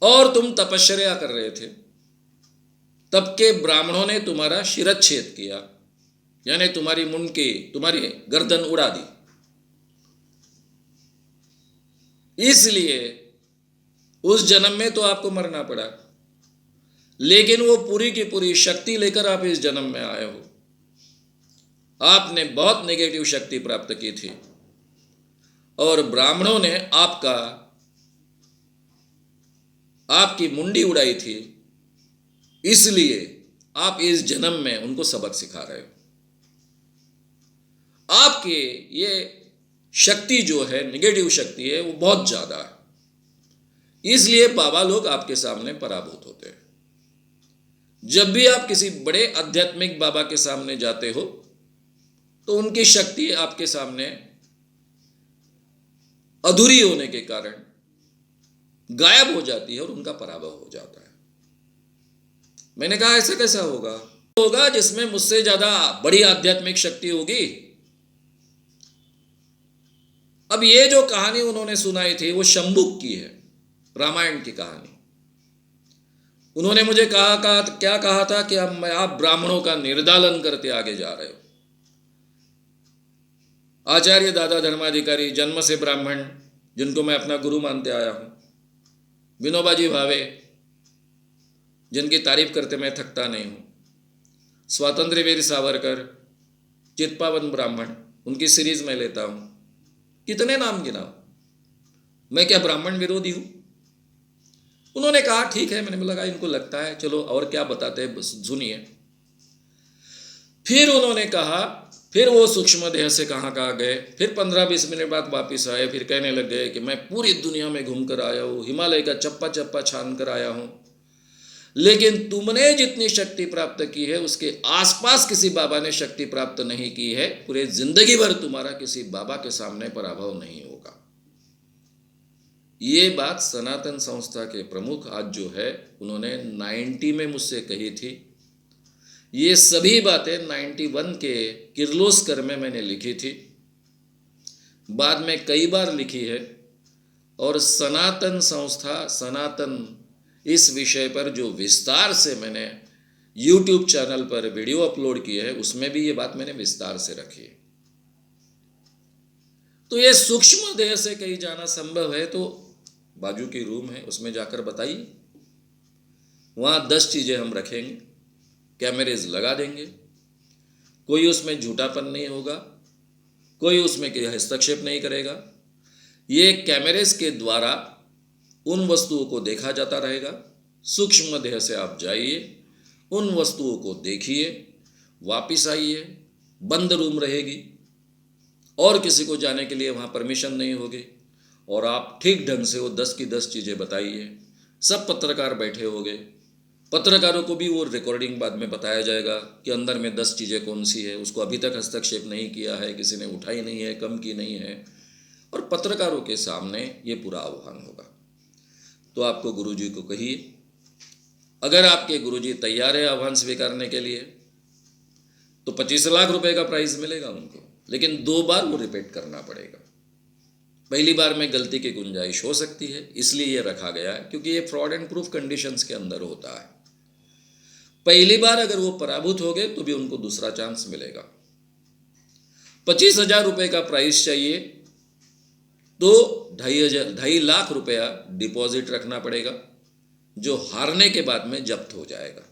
और तुम तपश्चर्या कर रहे थे, तब के ब्राह्मणों ने तुम्हारा शिरच्छेद किया, यानी तुम्हारी मुंडकी, तुम्हारी गर्दन उड़ा दी। इसलिए उस जन्म में तो आपको मरना पड़ा, लेकिन वो पूरी की पूरी शक्ति लेकर आप इस जन्म में आए हो। आपने बहुत नेगेटिव शक्ति प्राप्त की थी और ब्राह्मणों ने आपकी मुंडी उड़ाई थी, इसलिए आप इस जन्म में उनको सबक सिखा रहे हो। आपके ये शक्ति जो है, नेगेटिव शक्ति है, वो बहुत ज्यादा है, इसलिए बाबा लोग आपके सामने पराभूत होते हैं। जब भी आप किसी बड़े आध्यात्मिक बाबा के सामने जाते हो तो उनकी शक्ति आपके सामने अधूरी होने के कारण गायब हो जाती है और उनका पराभव हो जाता है। मैंने कहा ऐसा कैसा होगा जिसमें मुझसे ज्यादा बड़ी आध्यात्मिक शक्ति होगी। अब ये जो कहानी उन्होंने सुनाई थी वो शंबुक की है, रामायण की कहानी। उन्होंने मुझे क्या कहा था कि आप ब्राह्मणों का निर्दालन करते आगे जा रहे हो। आचार्य दादा धर्माधिकारी, जन्म से ब्राह्मण, जिनको मैं अपना गुरु मानते आया हूं, विनोबाजी भावे, जिनकी तारीफ करते मैं थकता नहीं हूं, स्वातंत्र्य वीर सावरकर, चित्पावन ब्राह्मण, उनकी सीरीज में लेता हूं। कितने नाम गिनाऊं? मैं क्या ब्राह्मण विरोधी हूं? उन्होंने कहा ठीक है। मैंने लगा इनको लगता है, चलो और क्या बताते हैं, बस सुनिए। फिर उन्होंने कहा, फिर वो सूक्ष्म देह से कहाँ गए, फिर 15-20 मिनट बाद वापस आए, फिर कहने लग गए कि मैं पूरी दुनिया में घूम कर आया हूँ, हिमालय का चप्पा चप्पा छान कर आया हूँ, लेकिन तुमने जितनी शक्ति प्राप्त की है उसके आसपास किसी बाबा ने शक्ति प्राप्त नहीं की है। पूरे जिंदगी भर तुम्हारा किसी बाबा के सामने पराभव नहीं होगा। ये बात सनातन संस्था के प्रमुख आज जो है, उन्होंने 90 में मुझसे कही थी। ये सभी बातें 91 के किर्लोस्कर में मैंने लिखी थी, बाद में कई बार लिखी है। और सनातन संस्था, सनातन इस विषय पर जो विस्तार से मैंने YouTube चैनल पर वीडियो अपलोड किए है, उसमें भी ये बात मैंने विस्तार से रखी है। तो ये सूक्ष्म देह से कहीं जाना संभव है तो बाजू की रूम है, उसमें जाकर बताइए। वहां 10 चीजें हम रखेंगे, कैमरेज लगा देंगे, कोई उसमें झूठापन नहीं होगा, कोई उसमें हस्तक्षेप नहीं करेगा। ये कैमरेज के द्वारा उन वस्तुओं को देखा जाता रहेगा। सूक्ष्म देह से आप जाइए, उन वस्तुओं को देखिए, वापिस आइए। बंद रूम रहेगी और किसी को जाने के लिए वहाँ परमिशन नहीं होगी, और आप ठीक ढंग से वो 10 की 10 चीज़ें बताइए। सब पत्रकार बैठे होंगे, पत्रकारों को भी वो रिकॉर्डिंग बाद में बताया जाएगा कि अंदर में 10 चीज़ें कौन सी है, उसको अभी तक हस्तक्षेप नहीं किया है, किसी ने उठाई नहीं है, कम की नहीं है, और पत्रकारों के सामने ये पूरा आह्वान होगा। तो आपको गुरुजी को कहिए, अगर आपके गुरुजी तैयार है आह्वान स्वीकारने के लिए तो 25 लाख रुपए का प्राइज मिलेगा उनको, लेकिन 2 बार वो रिपीट करना पड़ेगा। पहली बार में गलती की गुंजाइश हो सकती है, इसलिए ये रखा गया है, क्योंकि ये फ्रॉड एंड प्रूफ कंडीशंस के अंदर होता है। पहली बार अगर वो पराभूत हो गए तो भी उनको दूसरा चांस मिलेगा। 25,000 रुपए का प्राइस चाहिए तो 2.5 लाख रुपया डिपॉजिट रखना पड़ेगा, जो हारने के बाद में जब्त हो जाएगा।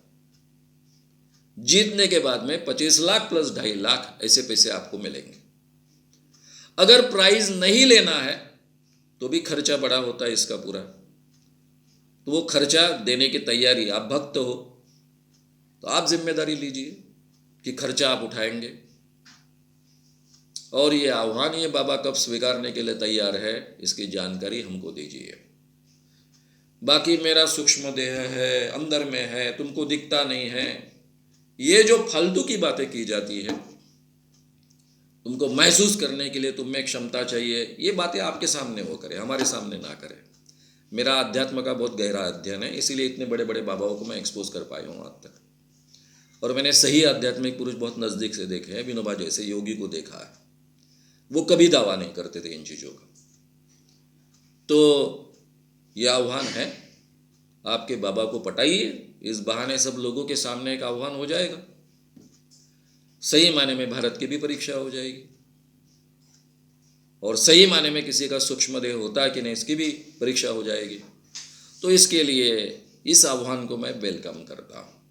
जीतने के बाद में 25 लाख प्लस 2.5 लाख ऐसे पैसे आपको मिलेंगे। अगर प्राइज नहीं लेना है तो भी खर्चा बड़ा होता है इसका पूरा, तो वो खर्चा देने की तैयारी, आप भक्त हो तो आप जिम्मेदारी लीजिए कि खर्चा आप उठाएंगे। और ये आह्वान ये बाबा कब स्वीकारने के लिए तैयार है, इसकी जानकारी हमको दीजिए। बाकी मेरा सूक्ष्म देह है, अंदर में है, तुमको दिखता नहीं है, ये जो फालतू की बातें की जाती है, तुमको महसूस करने के लिए तुम में क्षमता चाहिए, ये बातें आपके सामने वो करे, हमारे सामने ना करे। मेरा अध्यात्म का बहुत गहरा अध्ययन है, इसीलिए इतने बड़े बड़े बाबाओं को मैं एक्सपोज कर पाया हूँ आज तक। और मैंने सही आध्यात्मिक पुरुष बहुत नज़दीक से देखे हैं। विनोबा जैसे योगी को देखा है, वो कभी दावा नहीं करते थे इन चीज़ों का। तो यह आह्वान है आपके बाबा को पटाइए, इस बहाने सब लोगों के सामने एक आह्वान हो जाएगा, सही मायने में भारत की भी परीक्षा हो जाएगी, और सही मायने में किसी का सूक्ष्मदेह होता है कि नहीं इसकी भी परीक्षा हो जाएगी। तो इसके लिए इस आह्वान को मैं वेलकम करता हूँ।